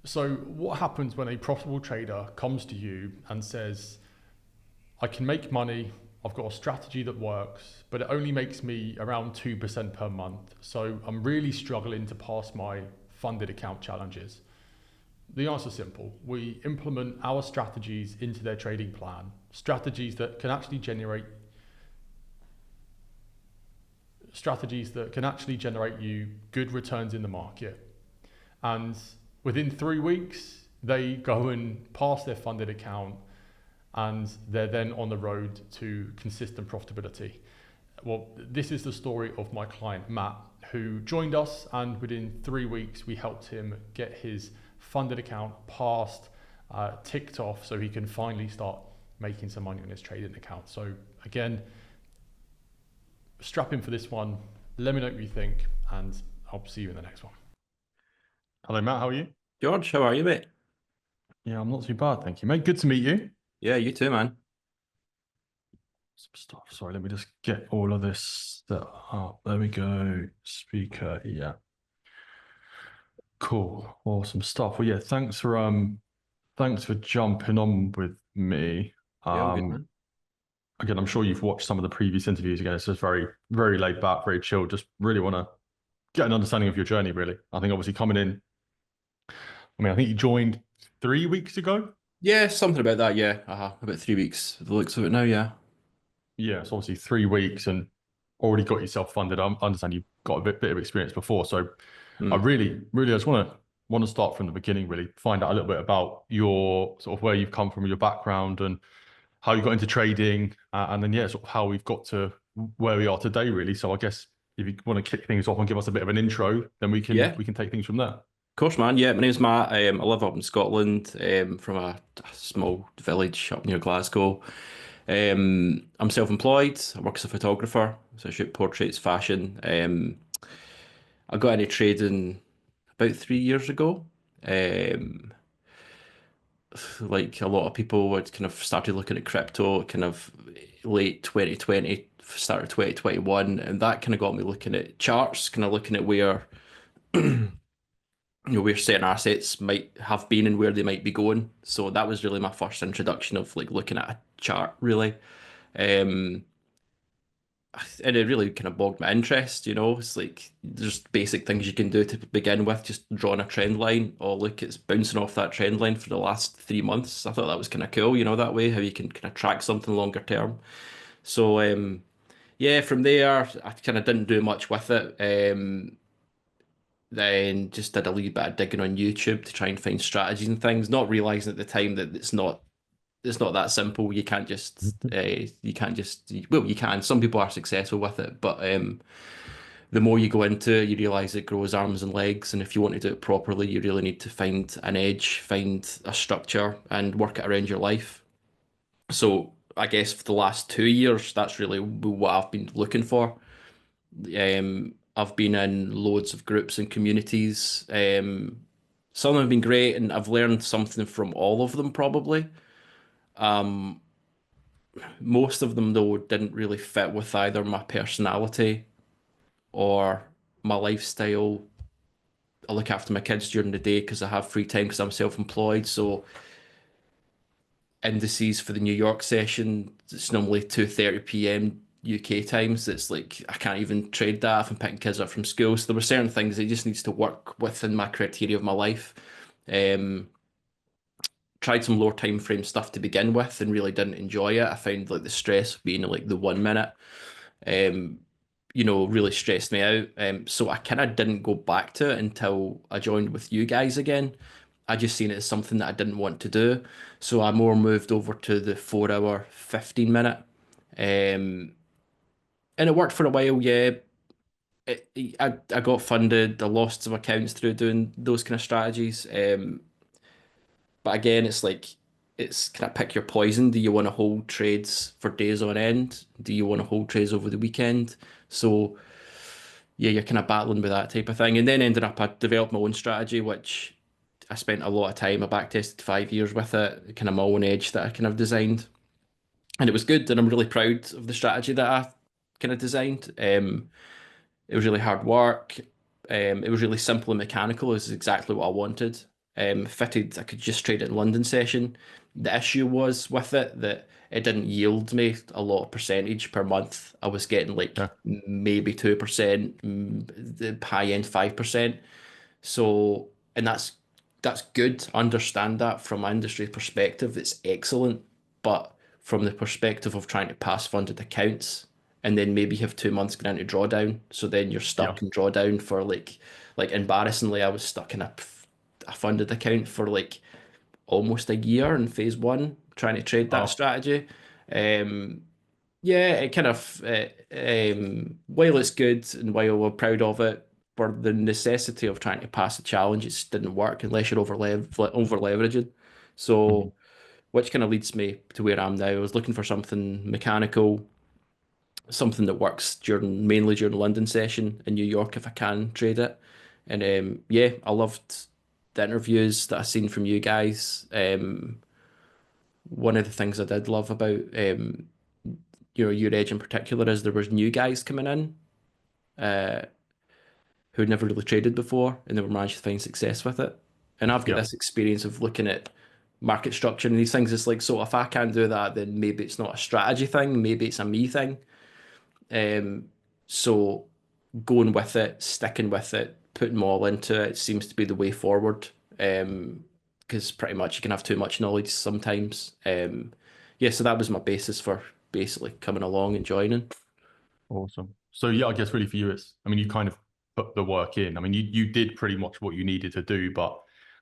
So what happens when a profitable trader comes to you and says, I can make money, I've got a strategy that works, but it only makes me around 2% per month. So I'm really struggling to pass my funded account challenges. The answer is simple. We implement our strategies into their trading plan, strategies that can actually generate you good returns in the market. And within 3 weeks, they go and pass their funded account and they're then on the road to consistent profitability. Well, this is the story of my client, Matt, who joined us, and within 3 weeks, we helped him get his funded account passed, ticked off, so he can finally start making some money on his trading account. So again, strap in for this one. Let me know what you think, and I'll see you in the next one. Hello, Matt. How are you? George, how are you, mate? Yeah, I'm not too bad, thank you, mate. Good to meet you. Yeah, you too, man. Some stuff. Sorry, let me just get all of this set up. There we go. Speaker. Yeah. Cool. Awesome stuff. Well, yeah. Thanks for jumping on with me. Yeah, all good, man. Again, I'm sure you've watched some of the previous interviews. Again, it's just very, very laid back, very chill. Just really want to get an understanding of your journey. Really, I think obviously coming in. I think you joined 3 weeks ago. Yeah, something about that, yeah. About 3 weeks, the looks of it now, yeah. Yeah, it's obviously 3 weeks and already got yourself funded. I understand you've got a bit of experience before, so I Mm. really just want to start from the beginning. Really find out a little bit about your sort of where you've come from, your background, and how you got into trading, and then yeah, sort of how we've got to where we are today. Really. So I guess if you want to kick things off and give us a bit of an intro, then we Yeah, can of take things from there. course, man. Yeah, my name's Matt. I live up in Scotland, from a small village up near Glasgow. I'm self-employed. I work as a photographer, so I shoot portraits, fashion. I got into trading about 3 years ago. Um, like a lot of people had kind of started looking at crypto kind of late 2020, start of 2021, and that kind of got me looking at charts, kind of looking at where where certain assets might have been and where they might be going. So that was really my first introduction of like looking at a chart, really. Um, and it really kind of bogged my interest, It's like there's basic things you can do to begin with, just drawing a trend line. Oh, look, it's bouncing off that trend line for the last 3 months. I thought that was kind of cool, that way, how you can kind of track something longer term. So, yeah, from there, I kind of didn't do much with it. Then just did a little bit of digging on YouTube to try and find strategies and things, not realizing at the time that it's not that simple. You can. Some people are successful with it, but the more you go into it, you realize it grows arms and legs. And if you want to do it properly, you really need to find an edge, find a structure, and work it around your life. So I guess for the last 2 years, that's really what I've been looking for. I've been in loads of groups and communities. Some have been great, and I've learned something from all of them, probably. Um, Most of them, though, didn't really fit with either my personality or my lifestyle. I look after my kids during the day because I have free time because I'm self-employed. So indices for the New York session, it's normally 2:30 p.m. UK time. So it's like I can't even trade that if I'm picking kids up from school. So there were certain things that just needs to work within my criteria of my life. Um, Tried some lower time frame stuff to begin with and really didn't enjoy it. I found like the stress of being like the 1 minute. Um, really stressed me out. So I kind of didn't go back to it until I joined with you guys again. I just seen it as something that I didn't want to do. So I more moved over to the 4 hour, 15 minute. Um, and it worked for a while, yeah. I got funded, I lost some accounts through doing those kind of strategies. But again, it's kind of pick your poison. Do you want to hold trades for days on end? Do you want to hold trades over the weekend? So yeah, you're kind of battling with that type of thing. And then ended up, I developed my own strategy, which I spent a lot of time. I back tested 5 years with it, kind of my own edge that I kind of designed. And it was good. And I'm really proud of the strategy that I kind of designed. It was really hard work. It was really simple and mechanical, is exactly what I wanted. fitted. I could just trade it in London session. The issue was with it that it didn't yield me a lot of percentage per month. I was getting like Yeah. maybe 2%, the high end 5%. So, and that's good. I understand that from an industry perspective, it's excellent. But from the perspective of trying to pass funded accounts and then maybe have 2 months going into drawdown, so then you're Yeah. stuck in drawdown for like embarrassingly, I was stuck in a funded account for like almost a year in phase one trying to trade that Oh, strategy. Um, yeah, it kind of while it's good and while we're proud of it, for the necessity of trying to pass the challenge, it just didn't work unless you're over leveraging. mhm. So, which kind of leads me to where I am now. I was looking for something mechanical, something that works mainly during London session in New York if I can trade it. And yeah, I loved the interviews that I seen from you guys. One of the things I did love about your edge in particular is there was new guys coming in uh, who'd never really traded before and they were managed to find success with it. And I've got Yeah. this experience of looking at market structure and these things. It's like, so if I can't do that, then maybe it's not a strategy thing, maybe it's a me thing. Um, so going with it, sticking with it, putting all into it seems to be the way forward. Because pretty much you can have too much knowledge sometimes. Yeah, so that was my basis for basically coming along and joining. Awesome. So yeah, I guess really for you, I mean, you kind of put the work in. I mean, you did pretty much what you needed to do, but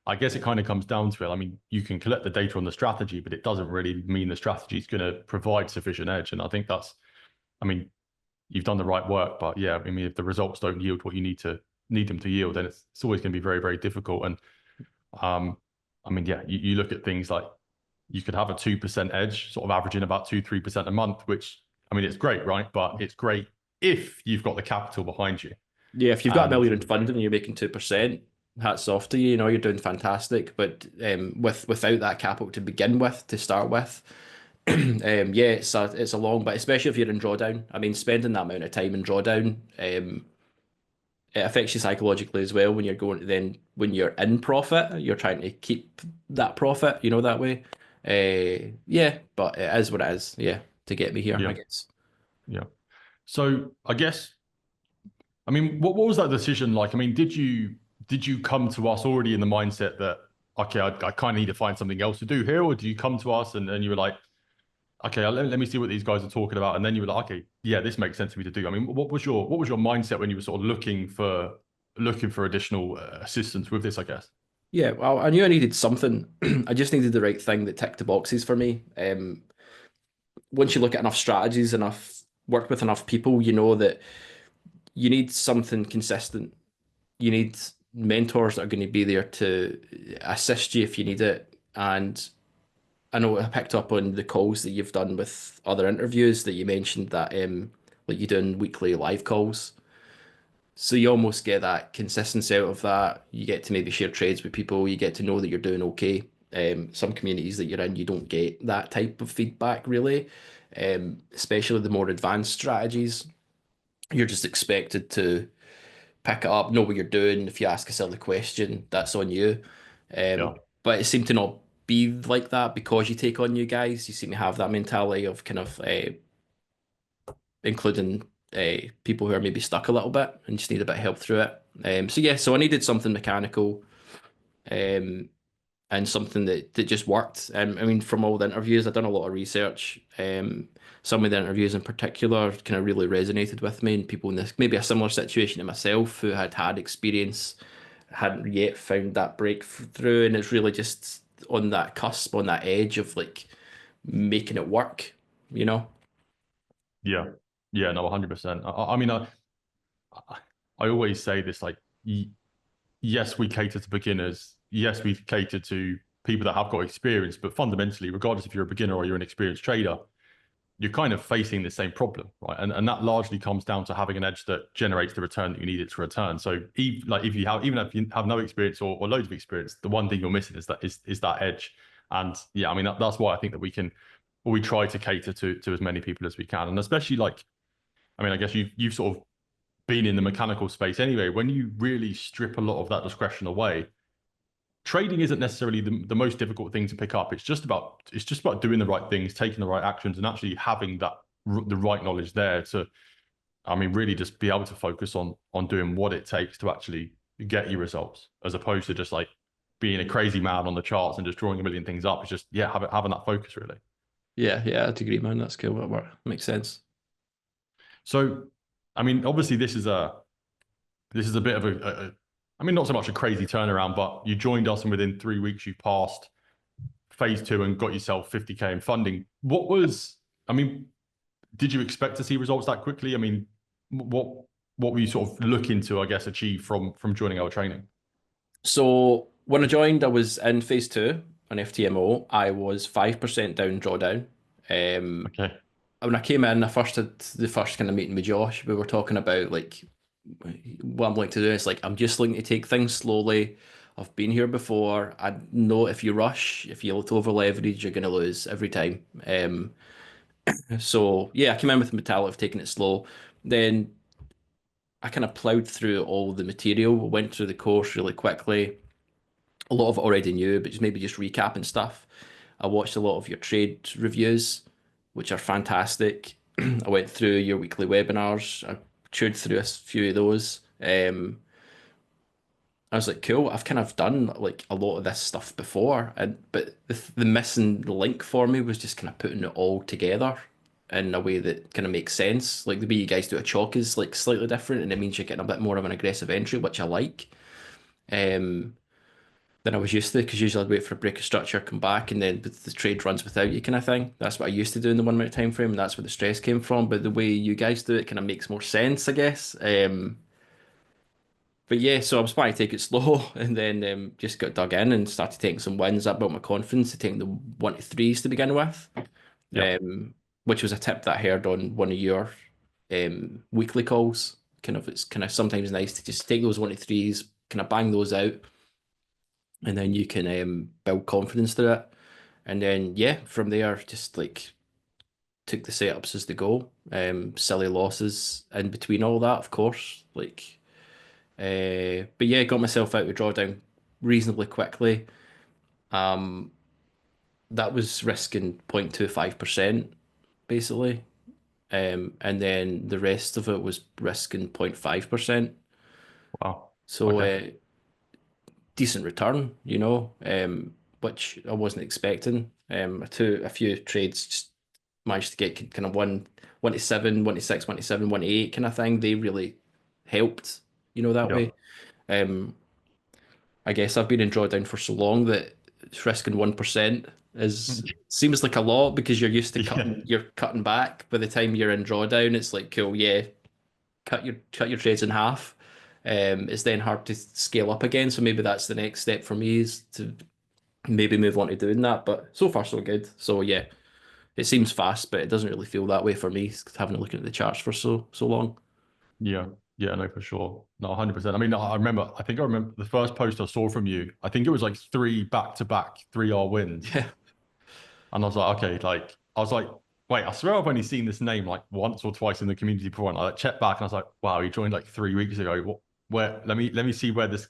I guess it kind of comes down to it. I mean, you can collect the data on the strategy, but it doesn't really mean the strategy is going to provide sufficient edge. And I think I mean, you've done the right work, but yeah, I mean, if the results don't yield what you need them to yield, then it's always going to be very, very difficult. And um, I mean, yeah, you look at things like you could have a 2% edge, sort of averaging about 2-3% a month, which I mean, it's great, right? But it's great if you've got the capital behind you. Yeah, if you've got a And million in funding and you're making 2%, hats off to you. You know, you're doing fantastic. But without that capital to begin with, to start with, yeah, it's a long, but especially if you're in drawdown. I mean, spending that amount of time in drawdown, it affects you psychologically as well when you're going to then when you're in profit, you're trying to keep that profit, you know, that way. Yeah, but it is what it is. Yeah, to get me here, I yeah, guess. yeah. So I guess, I mean, what was that decision like? I mean, did you come to us already in the mindset that, okay, I kind of need to find something else to do here, or do you come to us and you were like, okay, let me see what these guys are talking about, and then you were like, okay, yeah, this makes sense for me to do. I mean, what was your mindset when you were sort of looking for additional assistance with this? I guess. Yeah, well, I knew I needed something. I just needed the right thing that ticked the boxes for me. Once you look at enough strategies, work with enough people, you know that you need something consistent. You need mentors that are going to be there to assist you if you need it. And I know I picked up on the calls that you've done with other interviews that you mentioned that like you doing weekly live calls. So you almost get that consistency out of that. You get to maybe share trades with people. You get to know that you're doing okay. Some communities that you're in, you don't get that type of feedback really. Especially the more advanced strategies. You're just expected to pick it up, know what you're doing. If you ask a silly question, that's on you. Yeah. But it seemed to not be like that because you take on new guys. You seem to have that mentality of kind of including people who are maybe stuck a little bit and just need a bit of help through it. So yeah, so I needed something mechanical um, and something that just worked. I mean, from all the interviews, I've done a lot of research. Some of the interviews in particular kind of really resonated with me, and people in this maybe a similar situation to myself who had experience hadn't yet found that breakthrough, and it's really just on that cusp, on that edge of like making it work, you know? Yeah. Yeah. No, 100%. I mean, I always say this, like, yes, we cater to beginners. Yes, we cater to people that have got experience, but fundamentally, regardless if you're a beginner or you're an experienced trader, you're kind of facing the same problem, right? And that largely comes down to having an edge that generates the return that you need it to return. So if you have, even if you have no experience or loads of experience, the one thing you're missing is that edge. And yeah, I mean, that's why I think that we try to cater to as many people as we can. And especially like, I mean, I guess you've sort of been in the mechanical space anyway. When you really strip a lot of that discretion away, trading isn't necessarily the most difficult thing to pick up. It's just about doing the right things, taking the right actions, and actually having the right knowledge there to, I mean, really just be able to focus on doing what it takes to actually get you results, as opposed to just like being a crazy man on the charts and just drawing a million things up. It's just, yeah, having that focus really. Yeah, yeah, I'd agree, man. That's cool. That work makes sense. So, I mean, obviously this is a bit of I mean, not so much a crazy turnaround, but you joined us and within 3 weeks you passed phase two and got yourself 50K in funding. I mean, did you expect to see results that quickly? I mean, what were you sort of looking to, I guess, achieve from joining our training? So when I joined, I was in phase two on FTMO. I was 5% down drawdown. Okay. When I came in, I first had the first kind of meeting with Josh. We were talking about like what I'm looking to do. It's like I'm just looking to take things slowly. I've been here before. I know if you rush, if you over leverage, you're going to lose every time. So yeah, I came in with the mentality of taking it slow. Then I kind of plowed through all the material, went through the course really quickly. A lot of it already knew, but just maybe just recapping stuff. I watched a lot of your trade reviews, which are fantastic. I went through your weekly webinars. I chewed through a few of those. I was like, cool. I've kind of done like a lot of this stuff before, and but the missing link for me was just kind of putting it all together in a way that kind of makes sense. Like the way you guys do a chalk is like slightly different, and it means you're getting a bit more of an aggressive entry, which I like. Um, than I was used to, because usually I'd wait for a break of structure, come back, and then the trade runs without you kind of thing. That's what I used to do in the 1 minute time frame, and that's where the stress came from. But the way you guys do it kind of makes more sense, I guess. But yeah, so I was planning to take it slow, and then just got dug in and started taking some wins. That built my confidence to take the 1 to 3s to begin with, Yeah. um, which was a tip that I heard on one of your weekly calls. Kind of, it's kind of sometimes nice to just take those 1 to 3s, kind of bang those out, and then you can build confidence through it. And then yeah, from there, just like took the setups as the goal. Silly losses in between all that, of course. Like, but yeah, got myself out of drawdown reasonably quickly. Um, that was risking 0.25% basically. And then the rest of it was risking 0.5%. Wow. So Okay. decent return, which I wasn't expecting. I took a few trades, just managed to get kind of 1 to 7, 1 to 6, 1 to 7, 1 to 8 kind of thing. They really helped, that Yeah. way. Um, I guess I've been in drawdown for so long that risking 1% is seems like a lot because you're used to Yeah. you're cutting back. By the time you're in drawdown, it's like cool, yeah, cut your trades in half. It's then hard to scale up again. So maybe that's the next step for me is to maybe move on to doing that. But so far so good. So yeah, it seems fast, but it doesn't really feel that way for me, having a look at the charts for so long. Yeah. Yeah, no, for sure. No, 100%. I mean, I think I remember the first post I saw from you. I think it was like three back-to-back 3R wins. Yeah. And I was like, okay, like, I was like, wait, I swear I've only seen this name like once or twice in the community before. And I like, checked back and I was like, wow, he joined like 3 weeks ago. Let me see where this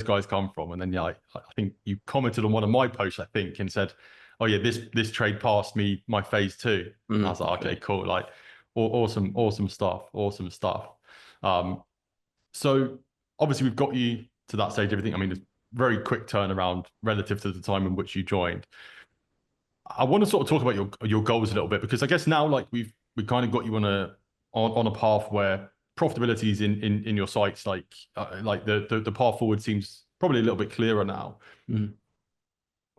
guy's come from. And then, yeah, I think you commented on one of my posts, I think, and said, oh yeah, this trade passed me my phase two. And I was like, okay, Right. cool. Like, awesome stuff. Awesome stuff. Um, so obviously we've got you to that stage, everything. I mean, it's very quick turnaround relative to the time in which you joined. I want to sort of talk about your goals a little bit because I guess now like we kind of got you on a path where profitability is in your sights. Like the path forward seems probably a little bit clearer now. Mhm.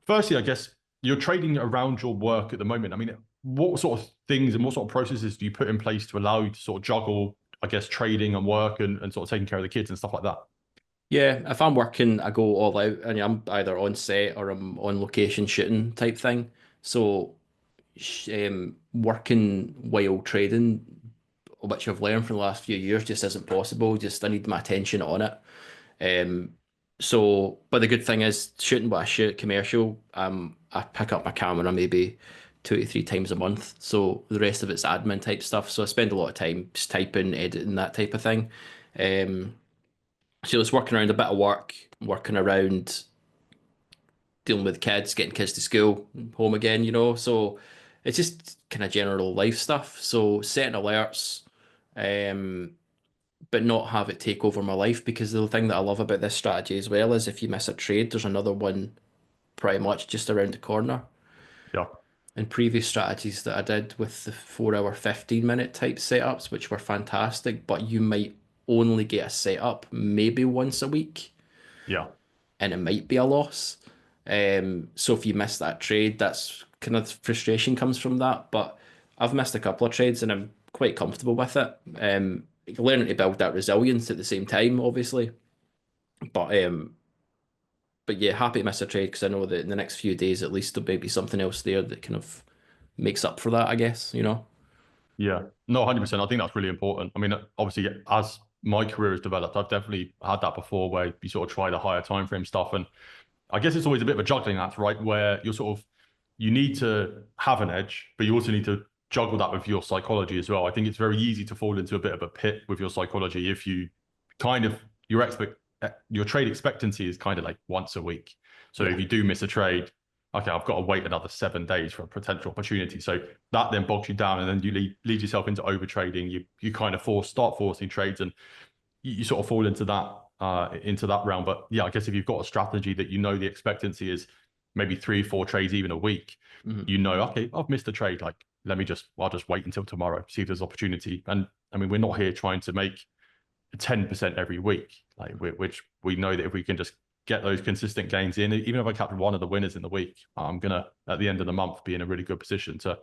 Firstly, I guess you're trading around your work at the moment. I mean, what sort of things and what sort of processes do you put in place to allow you to sort of juggle, I guess, trading and work and sort of taking care of the kids and stuff like that? Yeah, if I'm working, I go all out, and I'm either on set or I'm on location shooting type thing. So, working while trading, which I've learned from the last few years, just isn't possible. Just I need my attention on it. Um, but the good thing is shooting what I shoot commercial. I pick up my camera maybe 2 to 3 times a month. So the rest of it's admin type stuff. So I spend a lot of time just typing, editing, that type of thing. Um, so it's working around a bit of work, working around dealing with kids, getting kids to school, home again, you know. So it's just kind of general life stuff. So setting alerts, um, but not have it take over my life, because the thing that I love about this strategy as well is if you miss a trade, there's another one pretty much just around the corner. Yeah. In previous strategies that I did with the 4 hour, 15-minute type setups, which were fantastic, but you might only get a setup maybe once a week, Yeah. and it might be a loss. So if you miss that trade, that's kind of frustration comes from that. But I've missed a couple of trades and I'm quite comfortable with it. Learning to build that resilience at the same time, obviously. But but yeah, happy to miss a trade because I know that in the next few days at least there may be something else there that kind of makes up for that, I guess, you know. Yeah, no, 100%. I think that's really important. I mean, obviously, as my career has developed, I've definitely had that before where you sort of try the higher time frame stuff. And I guess it's always a bit of a juggling act, right? Where you're sort of, you need to have an edge, but you also need to juggle that with your psychology as well. I think it's very easy to fall into a bit of a pit with your psychology if you kind of, your trade expectancy is kind of like once a week. So Yeah. if you do miss a trade, okay, I've got to wait another 7 days for a potential opportunity. So that then bogs you down, and then you lead yourself into over trading. You kind of start forcing trades, and you sort of fall into that realm. But yeah, I guess if you've got a strategy that you know the expectancy is maybe 3 or 4 trades even a week, Mhm. you know, okay, I've missed a trade. Like, I'll just wait until tomorrow, see if there's opportunity. And I mean, we're not here trying to make 10% every week, like which we know that if we can just get those consistent gains in, even if I capture one of the winners in the week, I'm gonna at the end of the month be in a really good position to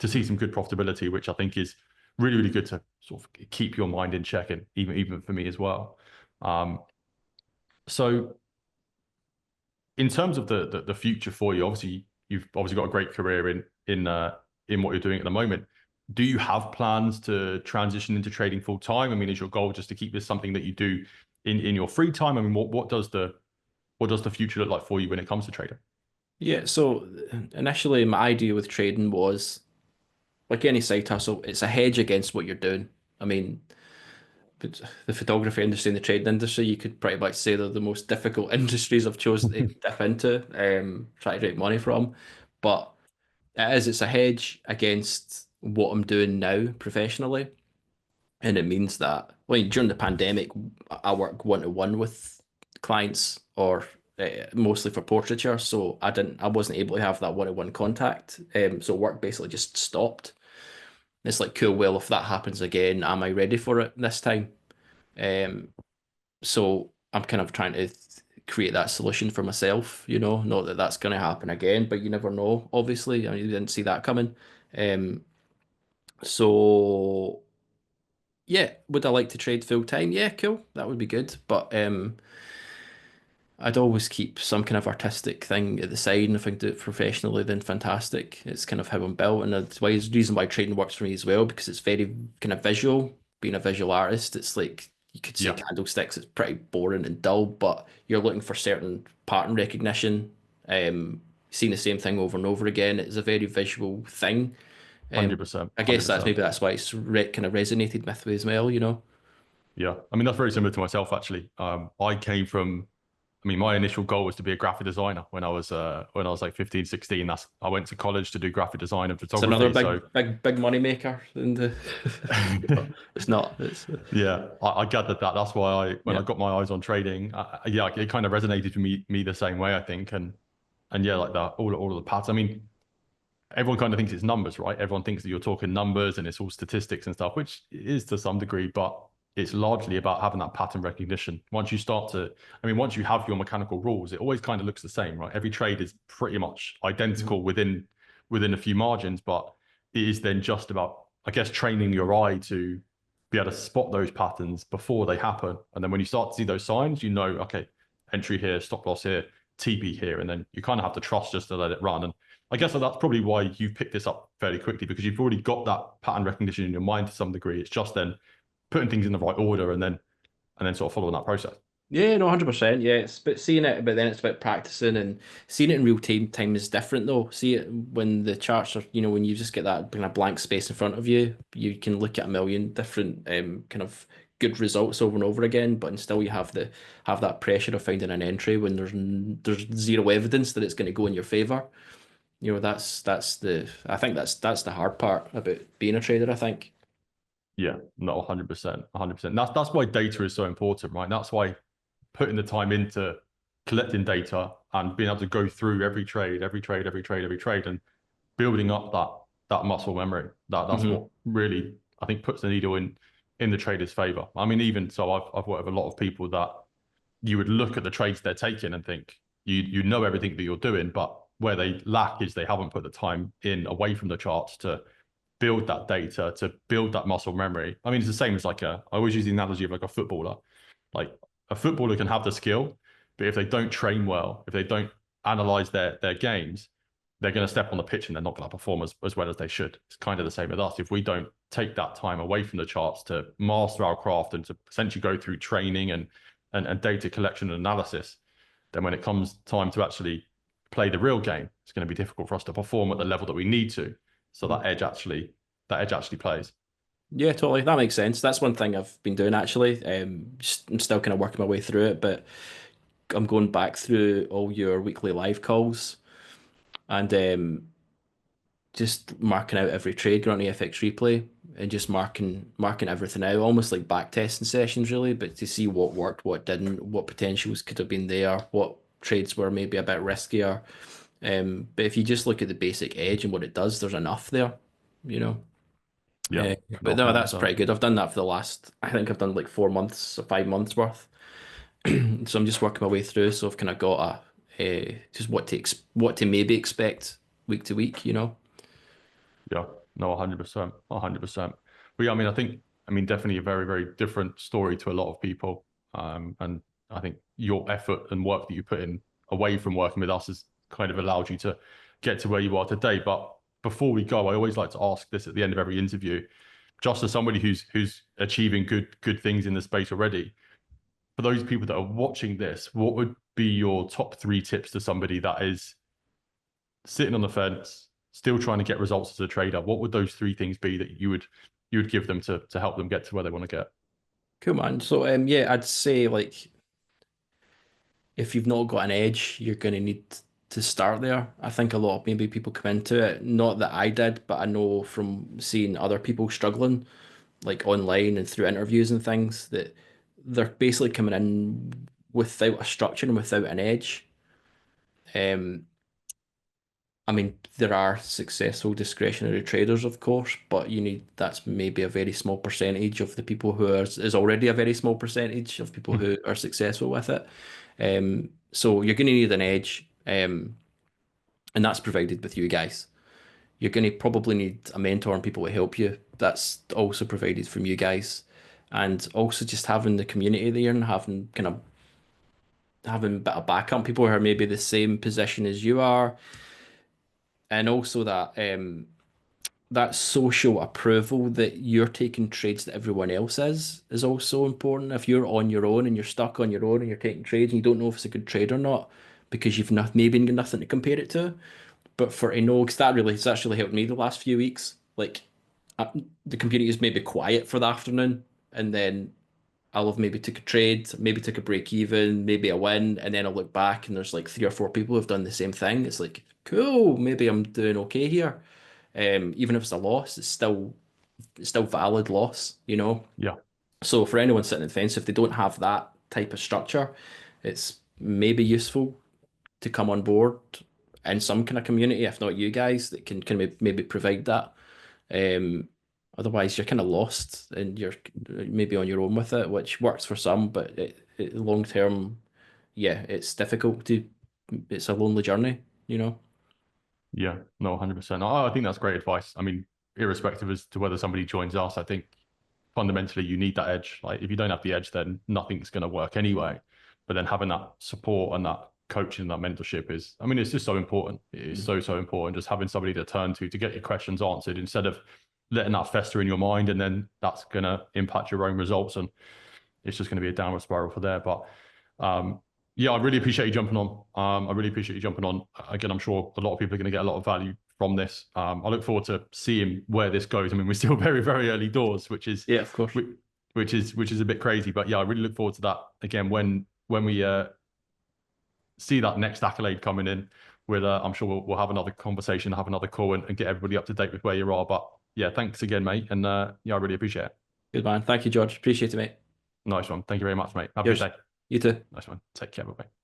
see some good profitability, which I think is really, really good to sort of keep your mind in check, and even for me as well. So in terms of the future for you, obviously you've obviously got a great career in what you're doing at the moment. Do you have plans to transition into trading full time? I mean, is your goal just to keep this something that you do in your free time? I mean, what does the future look like for you when it comes to trading? Yeah, so initially my idea with trading was like any side hustle, it's a hedge against what you're doing. I mean, but the photography industry and the trading industry, you could pretty much say they're the most difficult industries I've chosen to dip into, try to make money from. But it's a hedge against what I'm doing now professionally. And it means that, well, during the pandemic, I work one to one with clients or mostly for portraiture. So I wasn't able to have that one to one contact. So work basically just stopped. It's like, cool, well, if that happens again, am I ready for it this time? Um, so I'm kind of trying to create that solution for myself, you know, not that that's going to happen again, but you never know, obviously. I mean, you didn't see that coming. Um, so yeah, would I like to trade full time? Yeah, cool. That would be good. But I'd always keep some kind of artistic thing at the side, and if I can do it professionally, then fantastic. It's kind of how I'm built, and that's why the reason why trading works for me as well, because it's very kind of visual. Being a visual artist, it's like you could say Yeah, candlesticks. It's pretty boring and dull, but you're looking for certain pattern recognition. Seeing the same thing over and over again. It's a very visual thing. Um, 100%, I guess 100%. that's why it's kind of resonated with me as well. You know. Yeah, I mean that's very similar to myself actually. I came from, I mean, my initial goal was to be a graphic designer when I was like 15, 16. I went to college to do graphic design and It's another photography. So big money maker in the it's not. It's yeah, I gathered that. That's why when yeah. I got my eyes on trading, yeah, it kind of resonated with me the same way, I think. And yeah, like that, all of the patterns. I mean, everyone kind of thinks it's numbers, right? Everyone thinks that you're talking numbers and it's all statistics and stuff, which it is to some degree, but it's largely about having that pattern recognition. Once you have your mechanical rules, it always kind of looks the same, right? Every trade is pretty much Mhm. identical within a few margins, but it is then just about, I guess, training your eye to be able to spot those patterns before they happen. And then when you start to see those signs, you know, okay, entry here, stop loss here, TP here, and then you kind of have to trust just to let it run. And I guess that's probably why you've picked this up fairly quickly, because you've already got that pattern recognition in your mind to some degree. It's just then putting things in the right order and then sort of following that process. Yeah, no, 100%. Yeah, it's but seeing it, but then it's about practicing and seeing it in real time is different though. See it when the charts are, you know, when you just get that kind of blank space in front of you, you can look at a million different kind of good results over and over again, but still you have that pressure of finding an entry when there's zero evidence that it's going to go in your favor. You know, I think that's the hard part about being a trader, I think. Yeah, no, 100%, 100%. That's why data is so important, right? That's why putting the time into collecting data and being able to go through every trade, and building up that muscle memory. That's Hmm. what really, I think, puts the needle in the trader's favor. I mean, even so, I've worked with a lot of people that you would look at the trades they're taking and think you know everything that you're doing, but where they lack is they haven't put the time in away from the charts to build that data, to build that muscle memory. I mean, it's the same as I always use the analogy of like a footballer. Like a footballer can have the skill, but if they don't train well, if they don't analyze their games, they're going to step on the pitch and they're not going to perform as well as they should. It's kind of the same with us. If we don't take that time away from the charts to master our craft and to essentially go through training and data collection and analysis, then when it comes time to actually play the real game, it's going to be difficult for us to perform at the level that we need to. So that edge actually plays. Yeah, totally. That makes sense. That's one thing I've been doing actually. I'm still kind of working my way through it, but I'm going back through all your weekly live calls and just marking out every trade, going on FX replay and just marking everything out, almost like back testing sessions really, but to see what worked, what didn't, what potentials could have been there, what trades were maybe a bit riskier. But if you just look at the basic edge and what it does, there's enough there, you know. Yeah, no, But no, that's 100%. pretty good. I've done that for the last, I think I've done like 4 months or 5 months worth. So I'm just working my way through. So I've kind of got just what to maybe expect week to week, you know. Yeah, no, 100%, 100%. But yeah, I mean, definitely a very, very different story to a lot of people. And I think your effort and work that you put in away from working with us has kind of allowed you to get to where you are today. But before we go, I always like to ask this at the end of every interview, just as somebody who's achieving good things in the space already. For those people that are watching this, what would be your top 3 tips to somebody that is sitting on the fence, still trying to get results as a trader? What would those 3 things be that you would give them to help them get to where they want to get? Cool, man. So yeah, I'd say like if you've not got an edge, you're going to need to start there. I think a lot of maybe people come into it, not that I did, but I know from seeing other people struggling, like online and through interviews and things, that they're basically coming in without a structure and without an edge. Um, I mean, there are successful discretionary traders, of course, but that's maybe a very small percentage of the people who is already a very small percentage of people who are successful with it. So you're going to need an edge, and that's provided with you guys. You're going to probably need a mentor and people to help you. That's also provided from you guys, and also just having the community there and having a bit of backup, people who are maybe the same position as you are, and also that social approval that you're taking trades that everyone else is also important. If you're on your own and you're stuck on your own and you're taking trades and you don't know if it's a good trade or not because you've maybe got nothing to compare it to. But for to know, because that's actually helped me the last few weeks. Like uh, the community is maybe quiet for the afternoon, and then I'll have maybe took a trade, maybe took a break even, maybe a win, and then I'll look back and there's like 3 or 4 people who've done the same thing. It's like, cool, maybe I'm doing okay here. Even if it's a loss, it's still valid loss, you know. Yeah, So for anyone sitting on the fence, if they don't have that type of structure, it's maybe useful to come on board in some kind of community, if not you guys, that can maybe provide that. Um, Otherwise, you're kind of lost and you're maybe on your own with it, which works for some, but long term, yeah, it's difficult to. It's a lonely journey, you know. yeah, no, 100%. I think that's great advice. I mean, irrespective as to whether somebody joins us, I think fundamentally you need that edge. Like if you don't have the edge, then nothing's going to work anyway. But then having that support and that coaching and that mentorship is, I mean, it's just so important. It is so important. Just having somebody to turn to get your questions answered instead of letting that fester in your mind, and then that's going to impact your own results, and it's just going to be a downward spiral for there. But yeah, I really appreciate you jumping on. I really appreciate you jumping on. Again, I'm sure a lot of people are going to get a lot of value from this. I look forward to seeing where this goes. I mean, we're still very, very early doors, which is Yeah, of course. which is a bit crazy. But yeah, I really look forward to that again when we see that next accolade coming in. I'm sure we'll have another conversation, have another call, and get everybody up to date with where you are. But yeah, thanks again, mate, and yeah, I really appreciate it. Good man. Thank you, George. Appreciate it, mate. Nice one. Thank you very much, mate. Have a Cheers. good day. You too. Nice one. Take care. Bye.